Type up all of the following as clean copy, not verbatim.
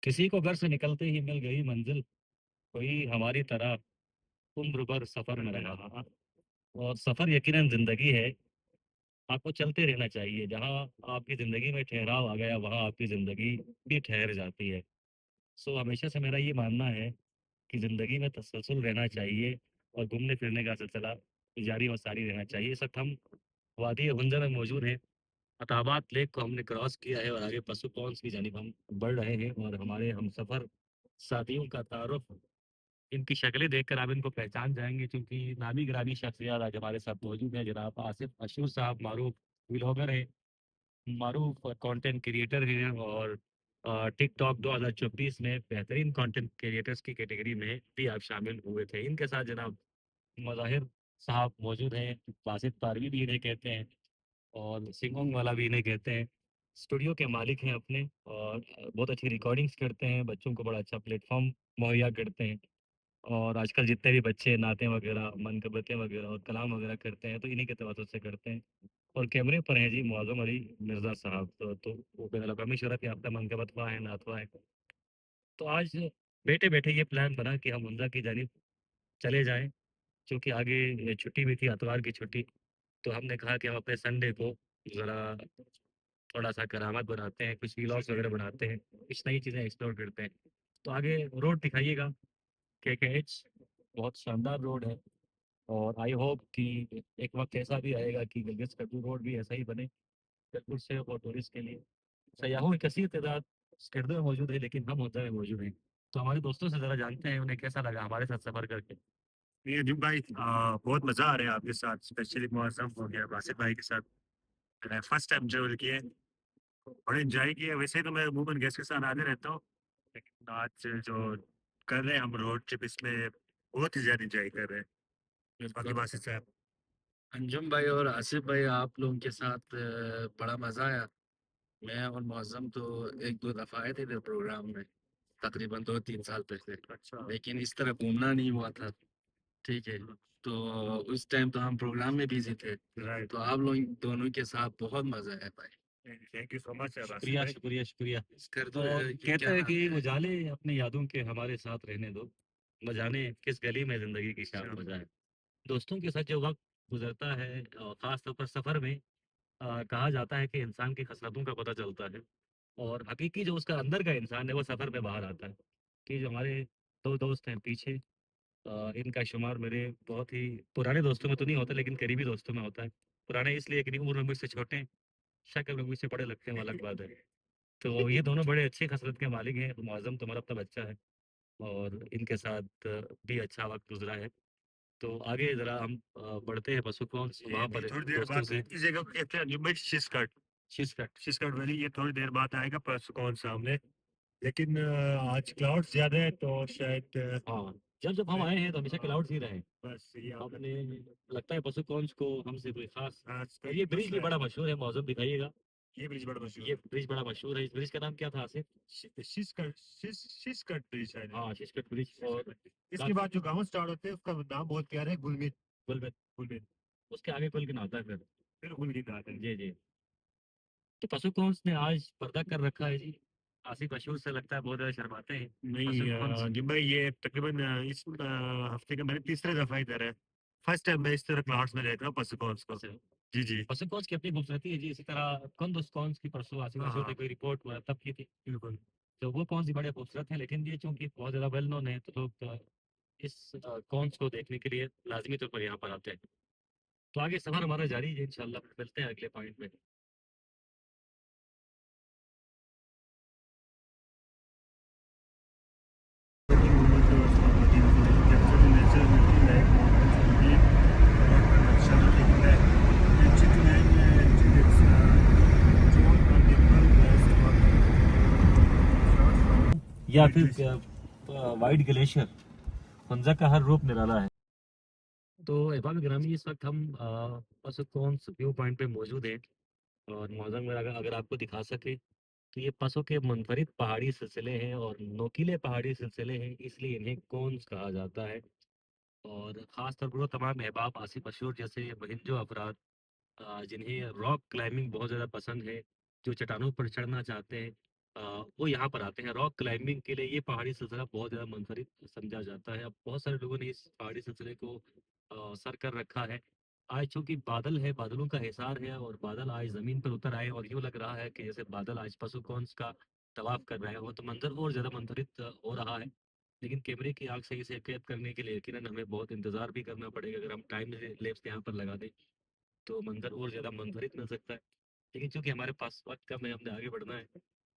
किसी को घर से निकलते ही मिल गई मंजिल, कोई हमारी तरह उम्र भर सफर में रहा। और सफर यकीनन जिंदगी है। आपको चलते रहना चाहिए। जहाँ आपकी जिंदगी में ठहराव आ गया, वहाँ आपकी जिंदगी भी ठहर जाती है। सो हमेशा से मेरा ये मानना है कि जिंदगी में तसलसल रहना चाहिए और घूमने फिरने का सिलसिला जारी व सारी रहना चाहिए। इस वक्त हम वादी हुंजा में मौजूद हैं। अताबात लेक को हमने क्रॉस किया है और आगे पशु पॉन्स की जानिब हम बढ़ रहे हैं। और हमारे हम सफ़र साथियों का तारुफ, इनकी शक्लें देखकर आप इनको पहचान जाएंगे, क्योंकि नामी गिरामी शख्सियत आज हमारे साथ मौजूद हैं। जनाब आसिफ अशूर साहब मारूफ व्लॉगर हैं, मारूफ कंटेंट क्रिएटर हैं और टिकटॉक 2024 में बेहतरीन कंटेंट क्रिएटर्स की कैटेगरी में भी आप शामिल हुए थे। इनके साथ जनाब मज़ाहिर साहब मौजूद हैं। बासित पारवी भी इन्हें कहते हैं और सिंगोंग वाला भी इन्हें कहते हैं। स्टूडियो के मालिक हैं अपने और बहुत अच्छी रिकॉर्डिंग्स करते हैं, बच्चों को बड़ा अच्छा प्लेटफॉर्म मुहैया करते हैं। और आजकल जितने भी बच्चे नातें वगैरह, मनकबतें वगैरह और कलाम वगैरह करते हैं, तो इन्हीं के तवज्जुह से करते हैं। और कैमरे पर हैं जी मुअज़्ज़म अली मिर्ज़ा साहब, तो वो बैनुल-अक़वामी शोहरत याफ़्ता मनकबत ख़्वाह हैं, नात ख़्वाह हैं। तो आज बैठे-बैठे ये प्लान बना कि हम उम्रा की जानिब चले जाएँ, क्योंकि आगे ये छुट्टी भी थी, आतवार की छुट्टी। तो हमने कहा कि हम अपने संडे को ज़रा थोड़ा-सा करामत बनाते हैं, कुछ व्लॉग्स वगैरह बनाते हैं, कुछ नई चीज़ें एक्सप्लोर करते हैं। तो आगे रोड दिखाइएगा, केकेएच बहुत शानदार रोड है। और आई होप कि एक वक्त ऐसा भी आएगा कि गिलगित कद्दू रोड भी ऐसा ही बने, बिल्कुल सेफ और टूरिस्ट के लिए। सयाहों की कसीर तादाद स्कर्दो में मौजूद है, लेकिन हम होता में मौजूद हैं। तो हमारे दोस्तों से ज़रा जानते हैं उन्हें कैसा लगा हमारे साथ सफ़र करके। ये अजूब भाई बहुत मज़ा आ रहा है आपके साथ स्पेशली मुअज़्ज़म हो गया बासित भाई के साथ मैंने फर्स्ट टाइम ट्रैवल किया है बड़े एंजॉय किए वैसे तो मैं अमूमन गेस्ट के साथ आते रहता हूँ लेकिन आज जो कर रहे हैं हम रोड ट्रिप इसमें बहुत ही ज़्यादा एंजॉय कर रहे हैं बाकी बिल्कुल। बासित साहब अंजुम भाई और आसिफ भाई, आप लोगों के साथ बड़ा मज़ा आया। मैं और मौज़म तो 1-2 दफ़ा आए थे इधर प्रोग्राम में, तकरीबन 2-3 साल पहले, अच्छा लेकिन इस तरह घूमना नहीं हुआ था, ठीक है? तो उस टाइम तो हम प्रोग्राम में बिज़ी थे, राइट तो आप लोग दोनों के साथ बहुत मज़ा आया भाई। Thank you so much Basit शुक्रिया, भाई शुक्रिया, शुक्रिया। और कहते हैं कि वो जाने अपनी यादों के हमारे साथ रहने दो, न जाने किस गली में ज़िंदगी की शाम अच्छा हो जाए। दोस्तों के साथ जो वक़्त गुज़रता है ख़ास तौर पर सफ़र में, कहा जाता है कि इंसान की ख़सलतों का पता चलता है और हकीकी जो उसका अंदर का इंसान है वो सफ़र में बाहर आता है। कि जो हमारे 2 दोस्त हैं पीछे, इनका शुमार मेरे बहुत ही पुराने दोस्तों में तो नहीं होता, लेकिन करीबी दोस्तों में होता है। पुराने इसलिए कि उम्र में मुझसे छोटे हैं, शक्ल में मुझसे बड़े लगते हैं, वो अलग बात है। तो ये दोनों बड़े अच्छी ख़सलत के मालिक हैं। मुअज़्ज़म तुम्हारा अपना बच्चा है और इनके साथ भी अच्छा वक़्त गुज़रा है। तो आगे ज़रा हम बढ़ते हैं पशुपॉन्स, ये वहाँ अभी पर थोड़ी देर दोस्तों बाद से इस जगह पे कहते हैं अजूब भाई शिस्कट शिश्कट। शिस्कट वैली ये थोड़ी देर बाद आएगा परसों कौन सामने लेकिन आज क्लाउड्स ज़्यादा है तो शायद हाँ, जब हम आए हैं तो हमेशा हाँ क्लाउड्स ही रहे हैं। बस ये आपने आपने लगता है पशुपॉन्स को हमसे कोई ख़ास, आज और कोई ये ब्रिज भी मसला है बड़ा मशहूर है, मौज़म दिखाइएगा। ये ब्रिज बड़ा मशहूर ये है ब्रिज बड़ा मशहूर है, इस ब्रिज का नाम क्या था आसिफ? शिशकट ब्रिज शायद है हाँ, शिश्कट ब्रिज। और शिशकट इसके काफ़ी बाद जो गाँव स्टार्ट होते हैं उसका नाम बहुत प्यारा है गुलमित गुलबर्ग, गुलमित उसके आगे कुल गिना होता है फिर। फिर गुलगित आता है जी, जी। तो पशुपॉन्स ने आज पर्दा कर रखा है जी। आसिफ अशूर से लगता है बहुत ज़्यादा शर्माते हैं। नहीं पशुपॉन्स जी भाई ये तकरीबन इस हफ्ते का मैंने तीसरा दफा इधर है फर्स्ट टाइम मैं इस तरह क्लास में रहता हूँ पसिकॉन्स को पशु जी जी पशुपॉन्स की अपनी खूबसूरती है जी। इसी तरह कंदोस्कॉन्स की परसों आसिफ हाँ अशूर ने हाँ कोई रिपोर्ट मुरतब की थी। बिल्कुल तो वो कौन सी बड़े खूबसूरत हैं, लेकिन ये चूंकि बहुत ज़्यादा वेल नोन है, तो लोग इस कॉन्स को देखने के लिए लाजमी तौर पर यहाँ पर आते हैं। तो आगे सफर हमारा जारी है इंशाल्लाह, मिलते हैं अगले पॉइंट में। या फिर वाइट ग्लेशियर, हुंजा का हर रूप निराला है। तो अहबाब ग्रामी, इस वक्त हम पशुपॉन्स व्यू पॉइंट पे मौजूद हैं। और मौजम में अगर अगर आपको दिखा सके तो ये पसों के मुनफरिद पहाड़ी सिलसिले हैं और नोकीले पहाड़ी सिलसिले हैं, इसलिए इन्हें कॉन्स कहा जाता है। और ख़ास तौर पर वो तमाम अहबाब आसिफ अशूर जैसे महिंजो अफराद, जिन्हें रॉक क्लाइंबिंग बहुत ज़्यादा पसंद है, जो चट्टानों पर चढ़ना चाहते हैं, वो यहाँ पर आते हैं रॉक क्लाइंबिंग के लिए। ये पहाड़ी सिलसिला बहुत ज़्यादा मुनफरिद समझा जाता है। अब बहुत सारे लोगों ने इस पहाड़ी सिलसिले को सर कर रखा है। आज चूँकि बादल है, बादलों का हिसार है और बादल आज ज़मीन पर उतर आए और यूँ लग रहा है कि जैसे बादल आज पशुपॉन्स का तवाफ कर रहे हों, तो मंज़र और ज़्यादा मुनफरिद हो रहा है। लेकिन कैमरे की आँख से इसे कैद करने के लिए यकीनन हमें बहुत इंतज़ार भी करना पड़ेगा। अगर हम टाइम लैप्स यहाँ पर लगा दें, तो मंज़र और ज़्यादा मुनफरिद मिल सकता है। लेकिन चूँकि हमारे पास वक़्त कम है, हमने आगे बढ़ना है,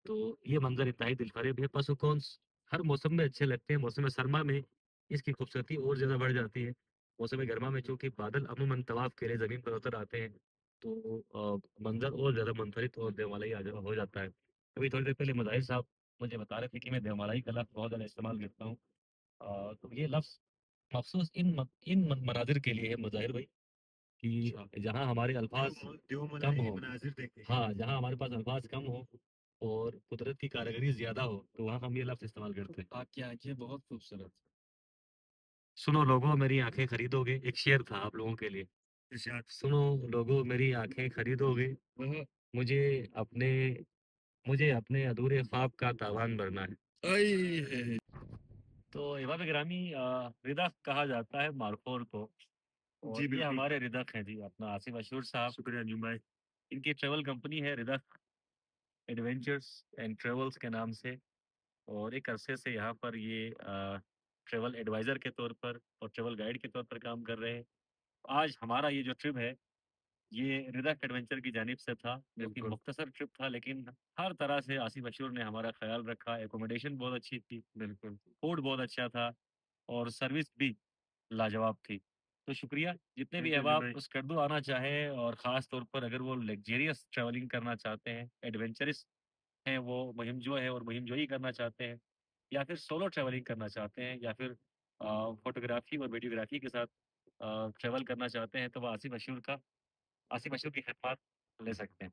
तो ये मंज़र इतना ही दिलफरेब है। पशुकौंस हर मौसम में अच्छे लगते हैं, मौसम सरमा में इसकी खूबसूरती और ज़्यादा बढ़ जाती है। मौसम गरमा में चूँकि बादल अमूमन तवाफ़ के लिए ज़मीन पर उतर आते हैं, तो मंज़र और ज़्यादा मुनफरिद और देवालयी हो जाता है। अभी थोड़ी देर पहले मुज़ाहिर साहब मुझे बता रहे थे कि मैं देवालयी का लफ़्ज़ बहुत ज़्यादा इस्तेमाल करता हूँ। तो ये लफ़्ज़ मख़सूस इन मनाज़िर के लिए है मुज़ाहिर भाई, कि जहाँ हमारे अल्फ़ाज़ कम दियोमलाई हों। मनाज़िर देखे हैं। हाँ, जहाँ हमारे पास अल्फ़ाज़ कम हों और कुदरत की कारीगरी ज़्यादा हो, तो वहाँ हम ये लफ़्ज़ इस्तेमाल करते हैं। आपकी आँखें बहुत खूबसूरत। सुनो लोगो मेरी आँखें खरीदोगे, एक शेर था आप लोगों के लिए। इरशाद। सुनो लोगो मेरी आँखें खरीदोगे, वह मुझे अपने मुझे अपने अधूरे ख्वाब का तावान भरना है। आई तो इमाम गिरामी रिदफ़ कहा जाता है मारफोर को, और जी, ये बिल्कुल। हमारे रिदफ़ हैं जी, अपना आसिफ अशूर साहब। शुक्रिया अंजुम भाई। इनकी ट्रैवल कंपनी है रिदफ़ एडवेंचर्स एंड ट्रैवल्स के नाम से, और एक अरसे से यहाँ पर ये ट्रैवल एडवाइज़र के तौर पर और ट्रैवल गाइड के तौर पर काम कर रहे हैं। आज हमारा ये जो ट्रिप है, ये रिदफ़ एडवेंचर की जानिब से था, जो कि बिल्कुल। मुख्तसर ट्रिप था, लेकिन हर तरह से आसिफ अशूर ने हमारा ख़्याल रखा। एकोमोडेशन बहुत अच्छी थी, बिल्कुल। फूड बहुत अच्छा था और सर्विस भी लाजवाब थी। तो शुक्रिया, जितने भी थैंक यू अंजुम अहबाब भाई। स्कर्दू आना चाहें और ख़ास तौर पर अगर वो लग्ज़रियस ट्रैवलिंग करना चाहते हैं, एडवेंचरस हैं, वो मुहिम जो है और मुहिम जोई करना चाहते हैं, या फिर सोलो ट्रैवलिंग करना चाहते हैं, या फिर फ़ोटोग्राफ़ी और वीडियोग्राफ़ी के साथ ट्रैवल करना चाहते हैं, तो वो आसिफ मशहूर की खिदमत ले सकते हैं।